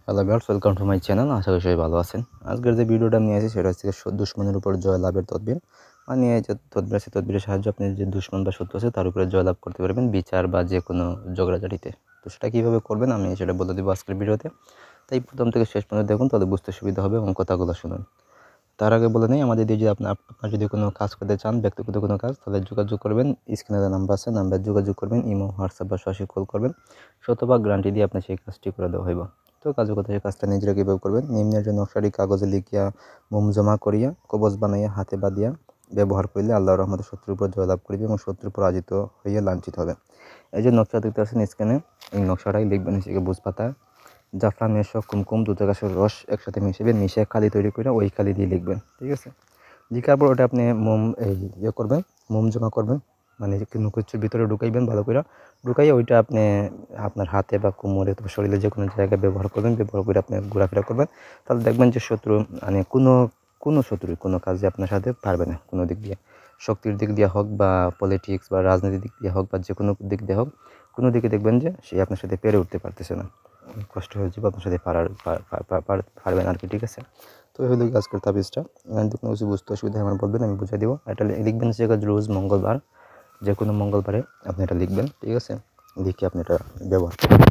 Hello viewers, welcome to my channel. আশা করি সবাই ভালো আছেন। আজকের যে ভিডিওটা আমি নিয়ে আসি সেটা হচ্ছে দুশমনের উপর জয়লাভের তদবির। মানে এই যে তদবির আছে, তদবিরের সাহায্যে আপনি যে দুশমন বা শত্রু আছে তার উপরে জয়লাভ করতে পারবেন বিচার বা যে কোনো ঝগড়াঝাটিতে। তো সেটা কীভাবে করবেন আমি সেটা বলে দেবো আজকের ভিডিওতে। তাই প্রথম থেকে শেষ পর্যন্ত দেখুন, তাহলে বুঝতে সুবিধা হবে এবং কথাগুলো শুনুন। তার আগে বলে নেই, আমাদের দিয়ে যদি আপনার যদি কোনো কাজ করতে চান, ব্যক্তিগত কোনো কাজ, তাহলে যোগাযোগ করবেন। স্ক্রিনে যে নাম্বার আছে, নাম্বার যোগাযোগ করবেন। ইমো, হোয়াটসঅ্যাপ বা সরাসরি কল করবেন। শতভাগ গ্যারান্টি দিয়ে আপনার সেই কাজটি করে দেওয়া হইব। তো কাজের কথা, সেই কাজটা নিজেরা কীভাবে করবেন, নিম্নের জন্য নকশাটি কাগজে লিখিয়া মোম জমা করিয়া কবচ বানাইয়া হাতে বাঁধিয়া ব্যবহার করিলে আল্লাহর রহমতে শত্রুর উপর জয়লাভ করিবে এবং শত্রুর পরাজিত হইয়া লাঞ্ছিত হবে। এই যে নকশা দেখতে পাচ্ছেন স্ক্রিনে, এই নকশাটাই লিখবেন হচ্ছে বুঝপাতা, জাফরান, মেশক, কুমকুম, দুধের গাছের রস একসাথে মিশিয়ে কালি তৈরি করে ওই কালি দিয়ে লিখবেন। ঠিক আছে, লিখার পর ওটা আপনি মোম করবেন, মোম জমা করবেন, মানে কোনো কিছুর ভিতরে ঢুকাইবেন, ভালো করে ঢুকাইয়া ওইটা আপনি আপনার হাতে বা কোমরে অথবা শরীরে যে কোনো জায়গায় ব্যবহার করবেন। ব্যবহার করে আপনি ঘোরাফেরা করবেন, তাহলে দেখবেন যে শত্রু মানে কোনো শত্রু কোনো কাজে আপনার সাথে পারবে না। কোনো দিক দিয়ে, শক্তির দিক দিয়ে হোক বা পলিটিক্স বা রাজনীতির দিক দিয়ে হোক বা যে কোনো দিক দিয়ে হোক, কোনো দিকে দেখবেন যে সে আপনার সাথে পেরে উঠতে পারতেছে না, কষ্ট হয়ে যাবে আপনার সাথে পারবেন আর কি। ঠিক আছে, তো এই হলো আজকের তাবিজটা। যদি কোনো কিছু বুঝতে অসুবিধা হয় আমার বলবেন, আমি বুঝিয়ে দিব। এটা লিখবেন যে রোজ মঙ্গলবার, যে কোনো মঙ্গলবারে আপনি এটা লিখবেন। ঠিক আছে, লিখে আপনি এটা ব্যবহার করবেন।